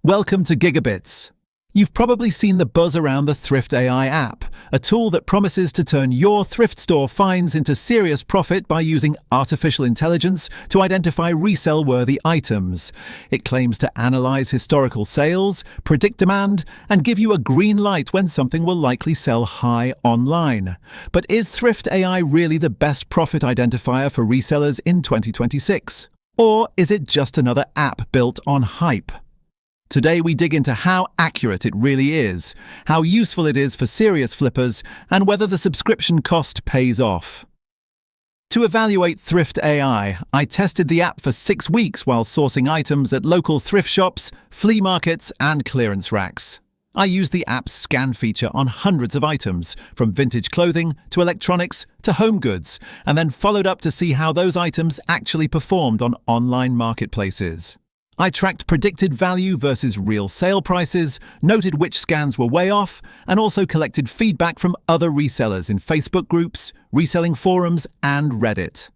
Welcome to GigaBits. You've probably seen the buzz around the Thrift AI app, a tool that promises to turn your thrift store finds into serious profit by using artificial intelligence to identify resale-worthy items. It claims to analyze historical sales, predict demand, and give you a green light when something will likely sell high online. But is Thrift AI really the best profit identifier for resellers in 2026? Or is it just another app built on hype? Today we dig into how accurate it really is, how useful it is for serious flippers, and whether the subscription cost pays off. To evaluate Thrift AI, I tested the app for 6 weeks while sourcing items at local thrift shops, flea markets, and clearance racks. I used the app's scan feature on hundreds of items, from vintage clothing to electronics to home goods, and then followed up to see how those items actually performed on online marketplaces. I tracked predicted value versus real sale prices, noted which scans were way off, and also collected feedback from other resellers in Facebook groups, reselling forums, and Reddit.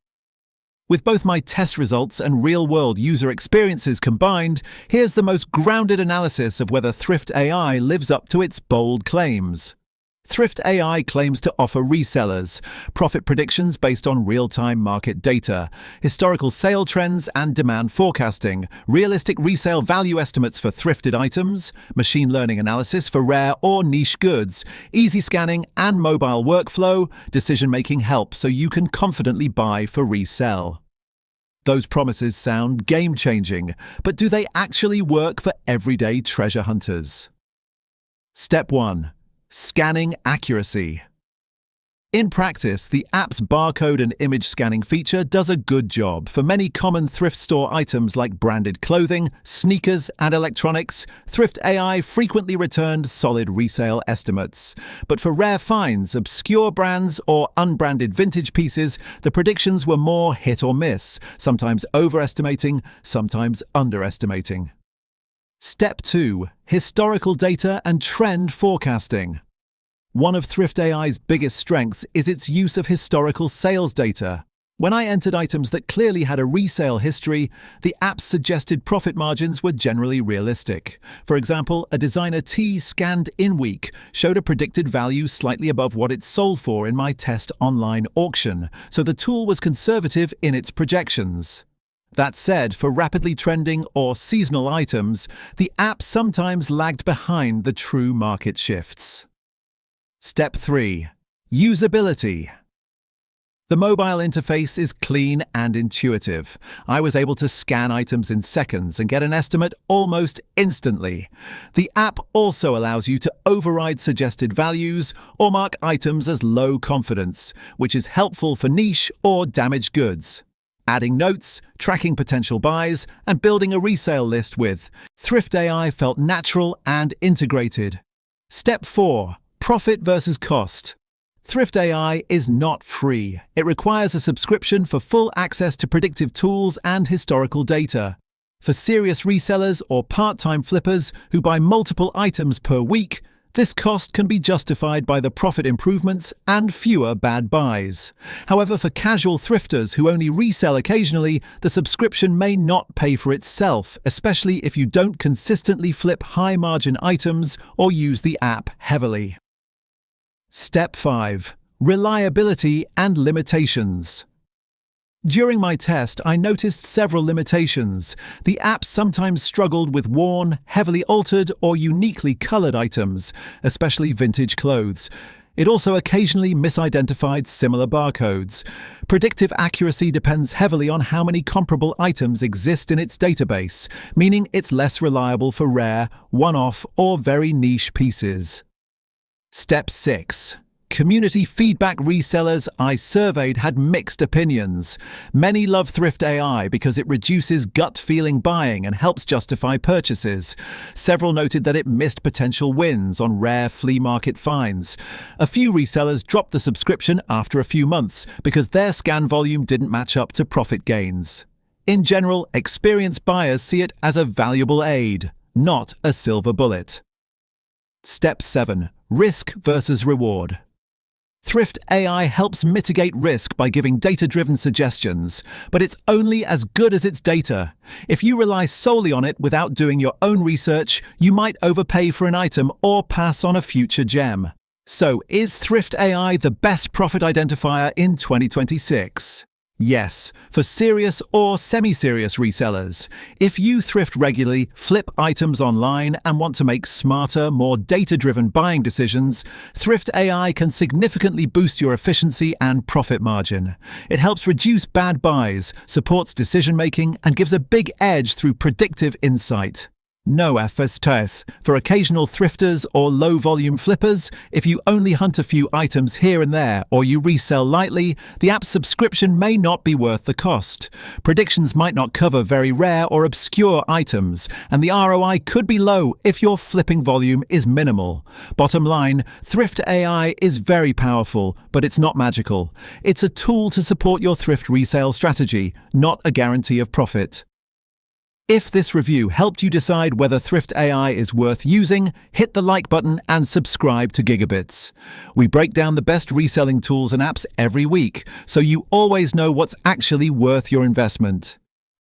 With both my test results and real-world user experiences combined, here's the most grounded analysis of whether Thrift AI lives up to its bold claims. Thrift AI claims to offer resellers profit predictions based on real-time market data, historical sale trends and demand forecasting, realistic resale value estimates for thrifted items, machine learning analysis for rare or niche goods, easy scanning and mobile workflow, decision-making help so you can confidently buy for resell. Those promises sound game-changing, but do they actually work for everyday treasure hunters? Step 1. Scanning accuracy. In practice, the app's barcode and image scanning feature does a good job for many common thrift store items like branded clothing, sneakers, and electronics. Thrift AI frequently returned solid resale estimates. But for rare finds, obscure brands, or unbranded vintage pieces, the predictions were more hit or miss, sometimes overestimating, sometimes underestimating. Step 2. Historical data and trend forecasting. One of Thrift AI's biggest strengths is its use of historical sales data. When I entered items that clearly had a resale history, the app's suggested profit margins were generally realistic. For example, a designer tee scanned in week showed a predicted value slightly above what it sold for in my test online auction, so the tool was conservative in its projections. That said, for rapidly trending or seasonal items, the app sometimes lagged behind the true market shifts. Step 3. Usability. The mobile interface is clean and intuitive. I was able to scan items in seconds and get an estimate almost instantly. The app also allows you to override suggested values or mark items as low confidence, which is helpful for niche or damaged goods. Adding notes, tracking potential buys, and building a resale list with Thrift AI felt natural and integrated. Step 4. Profit versus cost. Thrift AI is not free. It requires a subscription for full access to predictive tools and historical data. For serious resellers or part-time flippers who buy multiple items per week, this cost can be justified by the profit improvements and fewer bad buys. However, for casual thrifters who only resell occasionally, the subscription may not pay for itself, especially if you don't consistently flip high-margin items or use the app heavily. Step 5. Reliability and limitations. During my test, I noticed several limitations. The app sometimes struggled with worn, heavily altered, or uniquely colored items, especially vintage clothes. It also occasionally misidentified similar barcodes. Predictive accuracy depends heavily on how many comparable items exist in its database, meaning it's less reliable for rare, one-off, or very niche pieces. Step 6. Community feedback. Resellers I surveyed had mixed opinions. Many love Thrift AI because it reduces gut-feeling buying and helps justify purchases. Several noted that it missed potential wins on rare flea market finds. A few resellers dropped the subscription after a few months because their scan volume didn't match up to profit gains. In general, experienced buyers see it as a valuable aid, not a silver bullet. Step 7. Risk versus reward. Thrift AI helps mitigate risk by giving data-driven suggestions, but it's only as good as its data. If you rely solely on it without doing your own research, you might overpay for an item or pass on a future gem. So, is Thrift AI the best profit identifier in 2026? Yes, for serious or semi-serious resellers. If you thrift regularly, flip items online, and want to make smarter, more data-driven buying decisions, Thrift AI can significantly boost your efficiency and profit margin. It helps reduce bad buys, supports decision-making, and gives a big edge through predictive insight. No FSTS. For occasional thrifters or low-volume flippers, if you only hunt a few items here and there or you resell lightly, the app's subscription may not be worth the cost. Predictions might not cover very rare or obscure items, and the ROI could be low if your flipping volume is minimal. Bottom line, Thrift AI is very powerful, but it's not magical. It's a tool to support your thrift resale strategy, not a guarantee of profit. If this review helped you decide whether Thrift AI is worth using, hit the like button and subscribe to GigaBits. We break down the best reselling tools and apps every week, so you always know what's actually worth your investment.